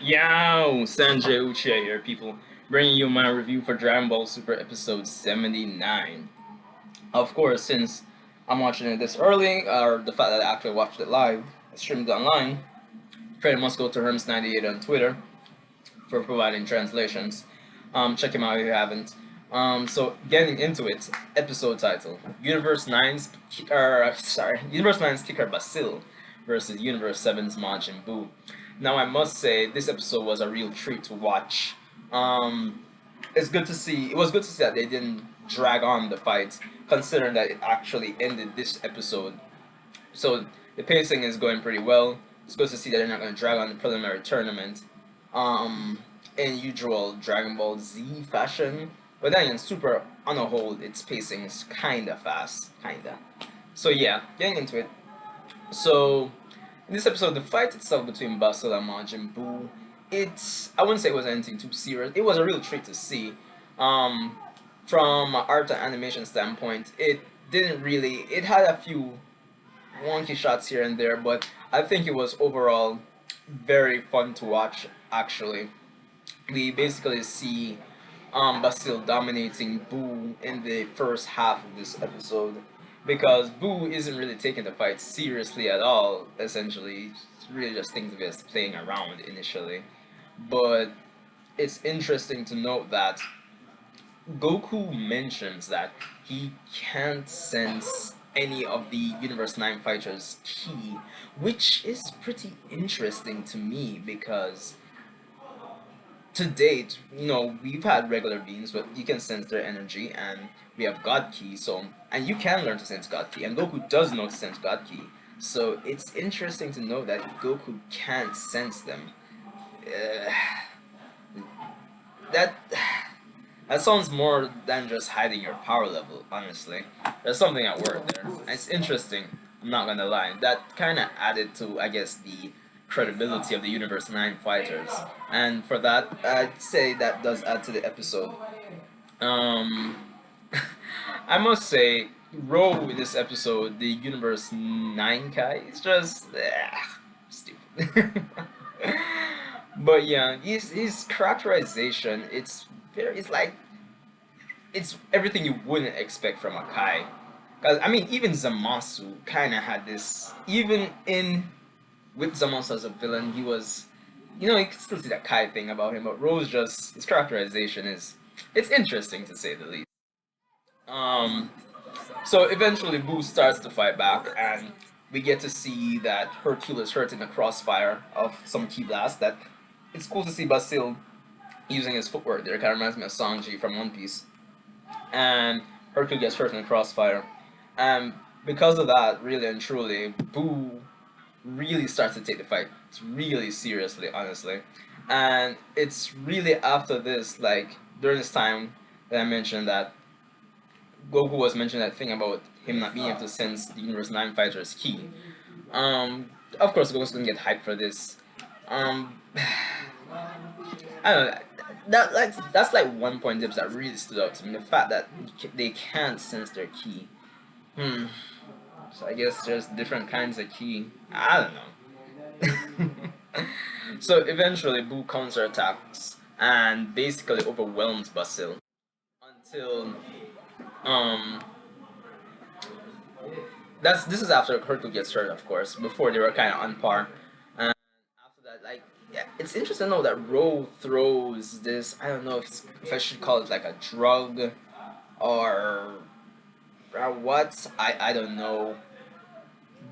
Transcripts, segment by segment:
Yo, Sanjay Uchiha here, people, bringing you my review for Dragon Ball Super Episode 79. Of course, since I'm watching it this early, or the fact that I actually watched it live, streamed online, credit must go to Herms98 on Twitter for providing translations. Check him out if you haven't. So getting into it, episode title: Universe Nine's Kicker Basil versus Universe Seven's Majin Buu. Now I must say this episode was a real treat to watch. It's good to see. It was good to see that they didn't drag on the fight, considering that it actually ended this episode. So the pacing is going pretty well. It's good to see that they're not going to drag on the preliminary tournament in usual Dragon Ball Z fashion. But then in Super, on a whole, its pacing is kinda fast, kinda. So yeah, getting into it. So in this episode, the fight itself between Basil and Majin Buu, I wouldn't say it was anything too serious. It was a real treat to see. Um, from an art and animation standpoint, it didn't really. It had a few wonky shots here and there, but I think it was overall very fun to watch. Actually, we basically see Basil dominating Boo in the first half of this episode because Boo isn't really taking the fight seriously at all. Essentially, it's really just things of us playing around initially, but it's interesting to note that Goku mentions that he can't sense any of the Universe 9 fighters' ki, which is pretty interesting to me because to date, we've had regular beings, but you can sense their energy, and we have God ki, and you can learn to sense God ki, and Goku does know to sense God ki. So it's interesting to know that Goku can't sense them. Uh, that that sounds more than just hiding your power level, honestly. There's something at work there. And it's interesting, I'm not gonna lie. That kinda added to, I guess, the credibility of the Universe 9 fighters. And for that, I'd say that does add to the episode. Um I must say, Ro in this episode, the Universe 9 guy, is just stupid. But yeah, his characterization, it's everything you wouldn't expect from a Kai. Cause I mean, even Zamasu kind of had this. Even in with Zamasu as a villain, he was, you can still see that Kai thing about him. But Rose just his characterization it's interesting to say the least. Um, so eventually, Boo starts to fight back, and we get to see that Hercule is hurt in the crossfire of some key blast. That it's cool to see Basil using his footwork there. It kind of reminds me of Sanji from One Piece. And Hercule gets hurt in the crossfire. And because of that, really and truly, Boo really starts to take the fight. It's really seriously, honestly. And it's really after this, like, during this time that I mentioned that Goku was mentioning that thing about him not being able to sense the Universe 9 fighter's ki. Of course, Goku's gonna get hyped for this. I don't know. That's like one point dips that really stood out to me. The fact that they can't sense their ki. So I guess there's different kinds of ki. I don't know. So eventually, Buu counterattacks and basically overwhelms Basil until um this is after Hercule gets hurt, of course. Before they were kind of on par, and after that, like, yeah, it's interesting to know that Ro throws this. I don't know if I should call it like a drug or what. I don't know,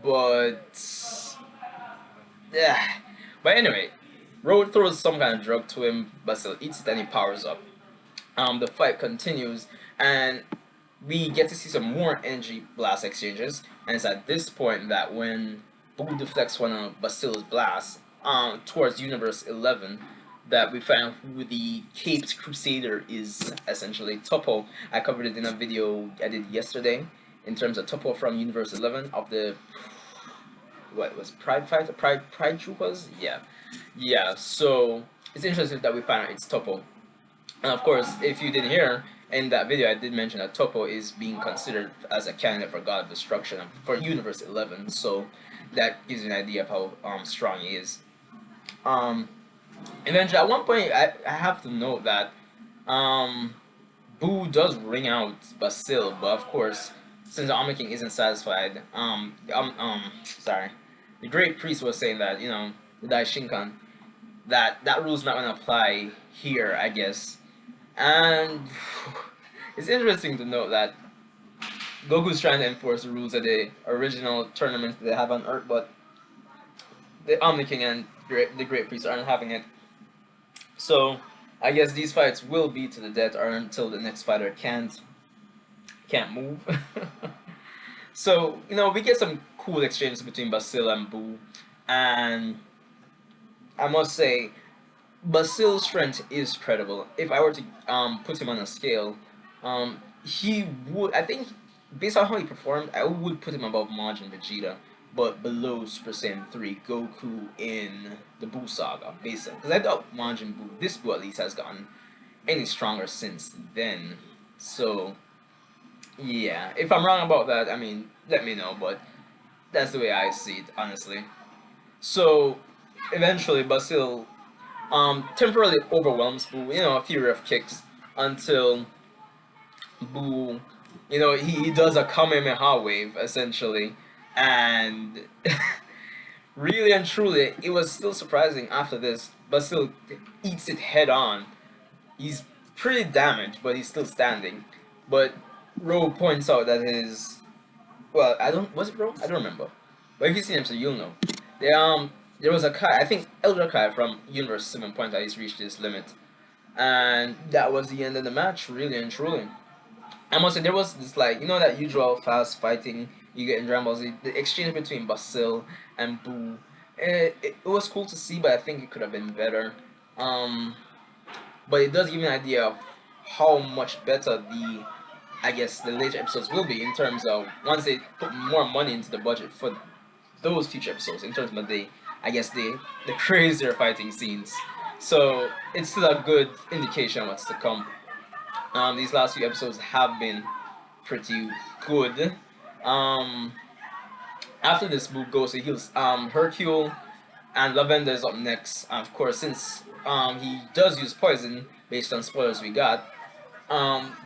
but yeah. But anyway, Ro throws some kind of drug to him. Basil eats it and he powers up. The fight continues, and we get to see some more energy blast exchanges. And it's at this point that when Boo deflects one of Basil's blasts towards Universe 11, that we find out who the Caped Crusader is, essentially. Topo. I covered it in a video I did yesterday in terms of Topo from Universe 11 of the what was Pride Fight, Pride Troopers, yeah. So it's interesting that we find out it's Topo. And of course, if you didn't hear in that video, I did mention that Topo is being considered as a candidate for God of Destruction for Universe 11. So that gives you an idea of how strong he is. Um, Eventually, at one point, I have to note that um, Boo does ring out Basil, but of course, since the Omni King isn't satisfied, sorry, the Great Priest was saying that the Daishinkan that rule's not gonna apply here, I guess, and it's interesting to note that Goku's trying to enforce the rules of the original tournaments that they have on Earth, but the Omni King and the Great Priest aren't having it. So I guess these fights will be to the death or until the next fighter can't move. So we get some cool exchanges between Basil and Boo, and I must say Basil's strength is credible. If I were to put him on a scale, he would. I think based on how he performed, I would put him above Majin Vegeta, but below Super Saiyan 3 Goku in the Buu saga, basically. Because I doubt Majin Buu, this Buu at least, has gotten any stronger since then. So yeah, if I'm wrong about that, I mean, let me know. But that's the way I see it, honestly. So eventually, Basil temporarily overwhelms Boo, a few rough kicks until Boo, he does a Kamehameha wave essentially, and really and truly, it was still surprising after this, but still eats it head on. He's pretty damaged, but he's still standing. But Ro points out that well, I don't was it Ro? I don't remember. But if you see him, so you'll know. There was a Kai, I think Elder Kai from Universe 7 points out he's reached his limit. And that was the end of the match, really and truly. I must say, there was this, like, that usual fast fighting you get in Dragon Ball Z, the exchange between Basil and Boo. It was cool to see, but I think it could have been better. Um, but it does give you an idea of how much better I guess, the later episodes will be in terms of once they put more money into the budget for those future episodes in terms of I guess the crazier fighting scenes. So it's still a good indication of what's to come. These last few episodes have been pretty good. Um, After this, Boo goes to heals. Hercule and Lavender is up next. Of course, since he does use poison based on spoilers we got,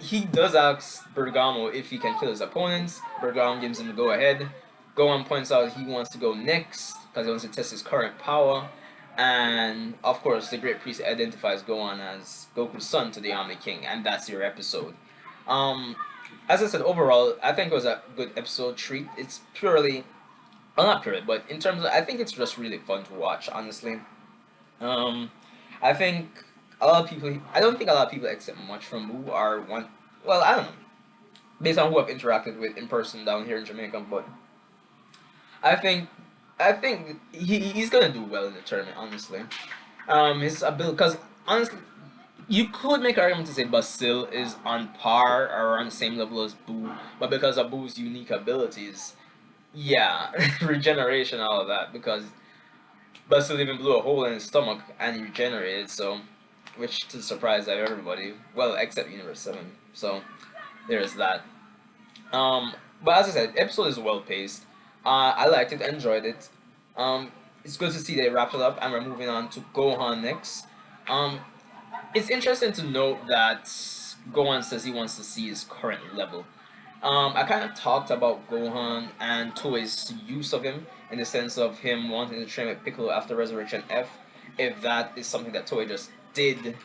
he does ask Bergamo if he can kill his opponents. Bergamo gives him the go ahead. Gohan points out he wants to go next because he wants to test his current power. And of course, the Great Priest identifies Gohan as Goku's son to the Omni King, and that's your episode. Um, as I said, overall, I think it was a good episode treat. It's purely, well, not purely, but in terms of, I think it's just really fun to watch, honestly. Um, I think I don't think a lot of people expect much from Wu are one. Well, I don't know, based on who I've interacted with in person down here in Jamaica, but I think he's gonna do well in the tournament. Honestly, his ability, because honestly, you could make an argument to say Basil is on par or on the same level as Boo, but because of Boo's unique abilities, yeah, regeneration, all of that, because Basil even blew a hole in his stomach and he regenerated, so which to the surprise of everybody, well, except Universe 7. So there's that. Um, but as I said, episode is well paced. I liked it, enjoyed it. It's good to see they wrapped it up and we're moving on to Gohan next. Um, it's interesting to note that Gohan says he wants to see his current level. I kind of talked about Gohan and Toei's use of him in the sense of him wanting to train with Piccolo after Resurrection F. If that is something that Toei just did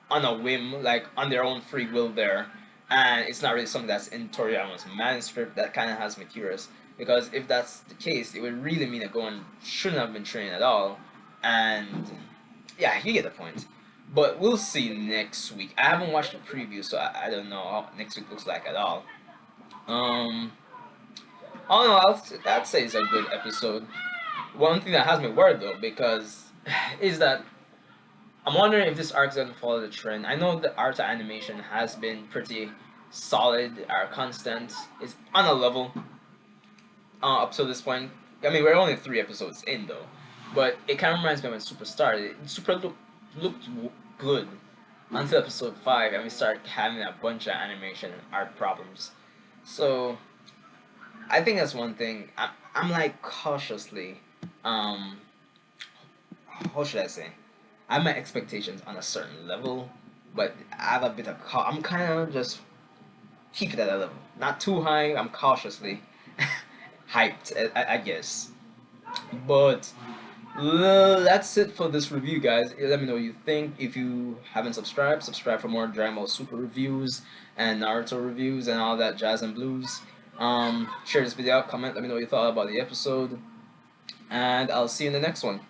on a whim, like on their own free will there, and it's not really something that's in Toriyama's manuscript, that kind of has me curious. Because if that's the case, it would really mean that Gohan shouldn't have been trained at all, and yeah, you get the point. But we'll see next week. I haven't watched the preview, so I don't know how next week looks like at all. Um, I don't know. I'd say it's a good episode. One thing that has me worried though, because is that I'm wondering if this arc is gonna follow the trend. I know the art animation has been pretty solid or constant. It's on a level up to this point. I mean, we're only 3 episodes in though, but it kind of reminds me of when Super started. Looked good until episode 5, and we started having a bunch of animation and art problems. So I think that's one thing. I'm like cautiously, how should I say? I have my expectations on a certain level, but I have a bit of I'm kind of just keep it at a level, not too high. I'm cautiously hyped, I guess. But that's it for this review, guys. Let me know what you think. If you haven't subscribed, subscribe for more Dragon Ball Super reviews and Naruto reviews and all that jazz and blues. Share this video out, comment, let me know what you thought about the episode, and I'll see you in the next one.